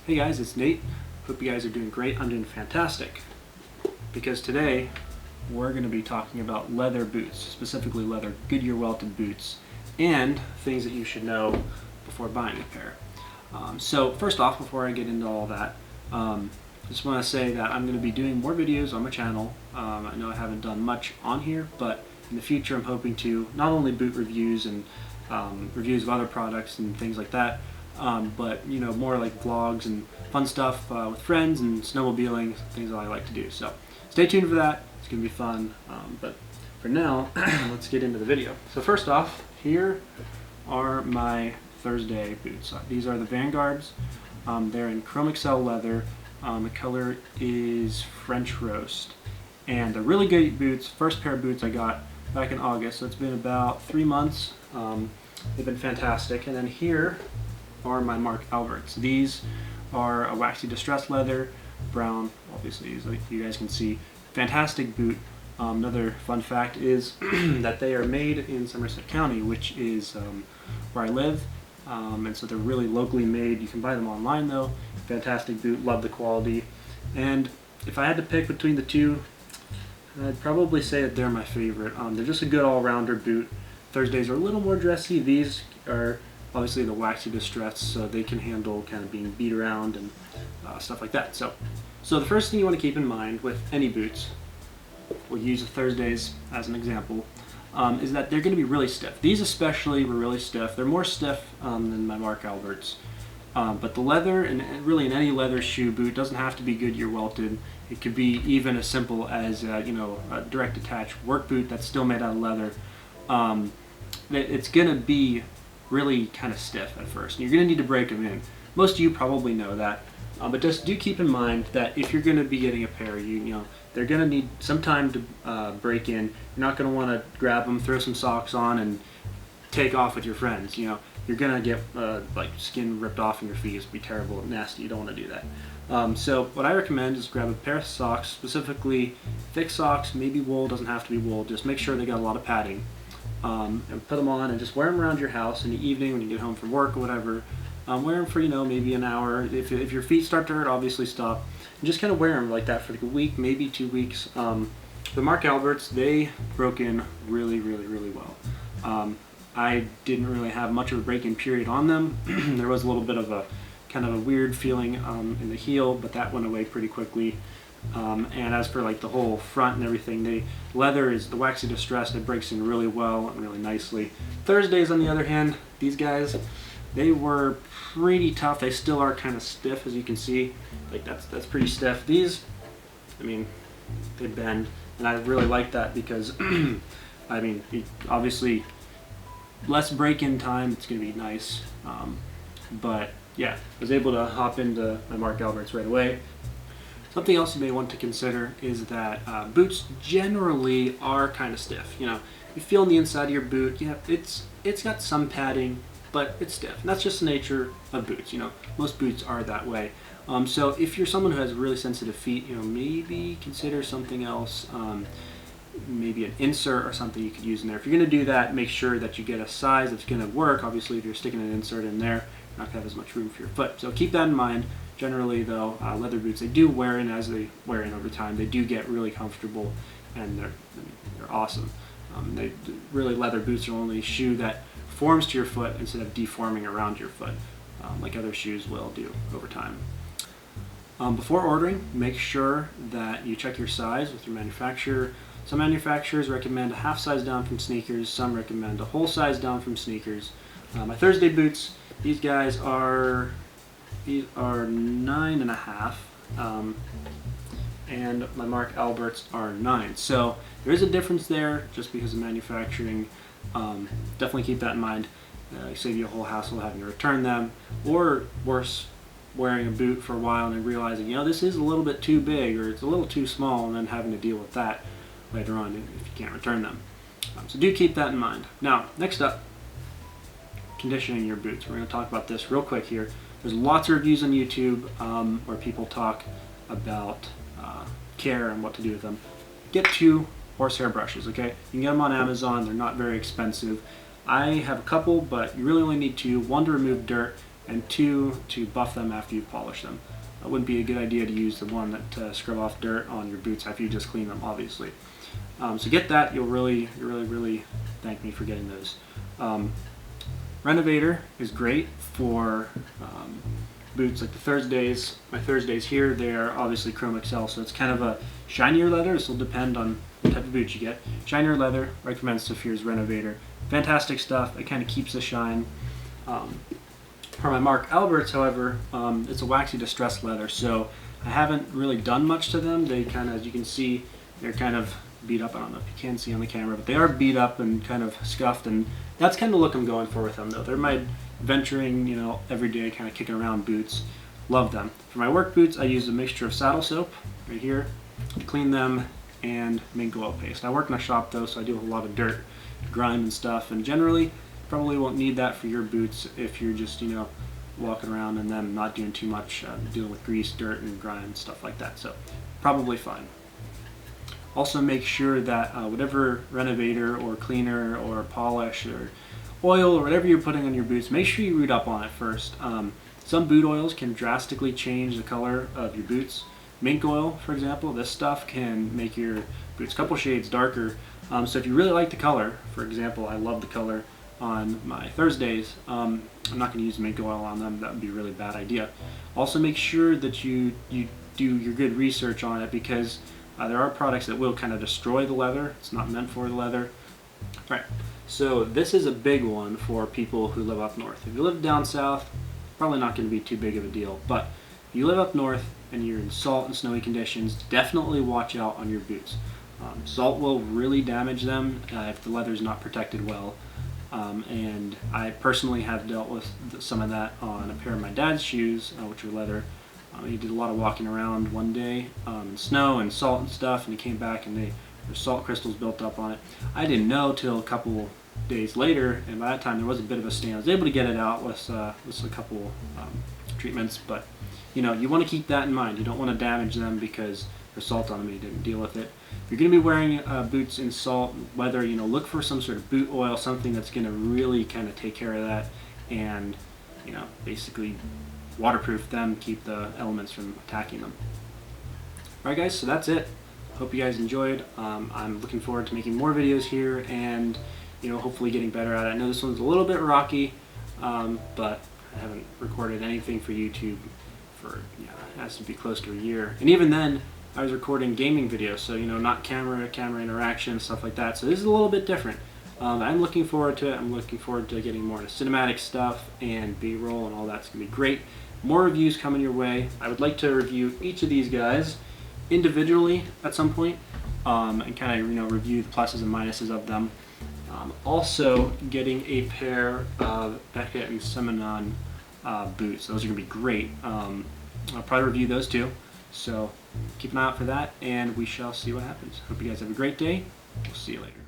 Hey guys, it's Nate. Hope you guys are doing great. I'm doing fantastic. Because today we're going to be talking about leather boots, specifically leather Goodyear welted boots, and things that you should know before buying a pair. So first off, before I get into all that, I just want to say that I'm going to be doing more videos on my channel. I know I haven't done much on here, but in the future I'm hoping to not only boot reviews and reviews of other products and things like that, but more like vlogs and fun stuff with friends and snowmobiling, things that I like to do. So stay tuned for that. It's going to be fun. But for now, let's get into the video. So first off, here are my Thursday boots. These are the Vanguards. They're in Chrome Excel leather. The color is French Roast. And they're really good boots. First pair of boots I got back in August, so it's been about 3 months. They've been fantastic. And then here are my Mark Alberts. These are a waxy distressed leather, brown, obviously, as you guys can see. Fantastic boot. Another fun fact is that they are made in Somerset County, which is where I live. And so they're really locally made. You can buy them online though. Fantastic boot, love the quality. And if I had to pick between the two, I'd probably say that they're my favorite. They're just a good all-rounder boot. Thursdays are a little more dressy. These are obviously the waxy distress, so they can handle kind of being beat around and stuff like that. So the first thing you want to keep in mind with any boots, we'll use the Thursdays as an example, is that they're going to be really stiff. These especially were really stiff. They're more stiff than my Mark Alberts. But the leather, and really in any leather shoe boot, doesn't have to be Goodyear welted. It could be even as simple as a direct attach work boot that's still made out of leather. It's going to be really kind of stiff at first. You're going to need to break them in. Most of you probably know that, but just do keep in mind that if you're going to be getting a pair, they're going to need some time to break in. You're not going to want to grab them, throw some socks on, and take off with your friends. You're going to get like skin ripped off in your feet. It'd be terrible and nasty. You don't want to do that. So what I recommend is grab a pair of socks, specifically thick socks, maybe wool, doesn't have to be wool. Just make sure they got a lot of padding. And put them on and just wear them around your house in the evening when you get home from work or whatever. Wear them for maybe an hour. If your feet start to hurt, obviously stop. And just kind of wear them like that for like a week, maybe 2 weeks. The Mark Alberts, they broke in really, really, really well. I didn't really have much of a break-in period on them. There was a little bit of a kind of a weird feeling in the heel, but that went away pretty quickly. And as for like the whole front and everything, the leather is the waxy distress. It breaks in really well and really nicely. Thursdays, on the other hand, these guys, they were pretty tough. They still are kind of stiff, as you can see. Like that's pretty stiff. These, they bend, and I really like that because, obviously, less break-in time. It's gonna be nice, but yeah, I was able to hop into my Mark Alberts right away. Something else you may want to consider is that boots generally are kind of stiff. You feel on the inside of your boot, yeah, it's got some padding, but it's stiff. And that's just the nature of boots. Most boots are that way. So if you're someone who has really sensitive feet, maybe consider something else. Maybe an insert or something you could use in there. If you're going to do that, make sure that you get a size that's going to work. Obviously, if you're sticking an insert in there, you're not going to have as much room for your foot. So keep that in mind. Generally, though, leather boots, they do wear in as they wear in over time. They do get really comfortable, and they're awesome. Leather boots are only a shoe that forms to your foot instead of deforming around your foot, like other shoes will do over time. Before ordering, make sure that you check your size with your manufacturer. Some manufacturers recommend a half size down from sneakers. Some recommend a whole size down from sneakers. My Thursday boots, these guys are 9.5, and my Mark Alberts are 9. So there is a difference there just because of manufacturing. Definitely keep that in mind. Save you a whole hassle having to return them, or worse, wearing a boot for a while and then realizing, this is a little bit too big or it's a little too small, and then having to deal with that later on if you can't return them. So do keep that in mind. Now, next up, conditioning your boots. We're going to talk about this real quick here. There's lots of reviews on YouTube where people talk about care and what to do with them. Get 2 horsehair brushes, okay? You can get them on Amazon. They're not very expensive. I have a couple, but you really only need 2. One to remove dirt, and 2, to buff them after you polish them. It wouldn't be a good idea to use the one that scrub off dirt on your boots after you just clean them, obviously. So get that. You'll really thank me for getting those. Renovator is great for boots like the Thursdays. My Thursdays here, they're obviously Chrome Excel, so it's kind of a shinier leather. This will depend on the type of boot you get. Shinier leather, recommend Saphir's Renovator. Fantastic stuff. It kind of keeps the shine. For my Mark Alberts, however, it's a waxy distressed leather, so I haven't really done much to them. They kind of, as you can see, they're kind of beat up. I don't know if you can see on the camera, but they are beat up and kind of scuffed, and that's kind of the look I'm going for with them, though. They're my venturing, everyday kind of kicking around boots. Love them. For my work boots, I use a mixture of saddle soap right here to clean them and mink oil paste. I work in a shop, though, so I do a lot of dirt, grime, and stuff, and generally probably won't need that for your boots if you're just, walking around and then not doing too much, dealing with grease, dirt, and grime and stuff like that. So probably fine. Also make sure that whatever renovator or cleaner or polish or oil or whatever you're putting on your boots, make sure you read up on it first. Some boot oils can drastically change the color of your boots. Mink oil, for example, this stuff can make your boots a couple shades darker. So if you really like the color, for example, I love the color on my Thursdays, I'm not going to use mink oil on them. That would be a really bad idea. Also make sure that you do your good research on it, because there are products that will kind of destroy the leather. It's not meant for the leather. All right, so this is a big one for people who live up north. If you live down south, probably not going to be too big of a deal, but if you live up north and you're in salt and snowy conditions, definitely watch out on your boots. Salt will really damage them if the leather is not protected well. And I personally have dealt with some of that on a pair of my dad's shoes, which are leather. He did a lot of walking around one day in snow and salt and stuff, and he came back and there's salt crystals built up on it. I didn't know till a couple days later, and by that time there was a bit of a stain. I was able to get it out with a couple treatments, but you want to keep that in mind. You don't want to damage them because there's salt on them and you didn't deal with it. If you're going to be wearing boots in salt weather, look for some sort of boot oil, something that's going to really kind of take care of that and, basically waterproof them, keep the elements from attacking them. Alright guys, so that's it. Hope you guys enjoyed. I'm looking forward to making more videos here and, hopefully getting better at it. I know this one's a little bit rocky, but I haven't recorded anything for YouTube for, it has to be close to a year. And even then, I was recording gaming videos, so not camera interaction, stuff like that. So this is a little bit different. I'm looking forward to it. I'm looking forward to getting more into cinematic stuff and B-roll and all that's gonna be great. More reviews coming your way. I would like to review each of these guys individually at some point, and kind of review the pluses and minuses of them. Also getting a pair of Beckett and Simonon boots. Those are gonna be great. I'll probably review those too. So keep an eye out for that, and we shall see what happens. Hope you guys have a great day. We'll see you later.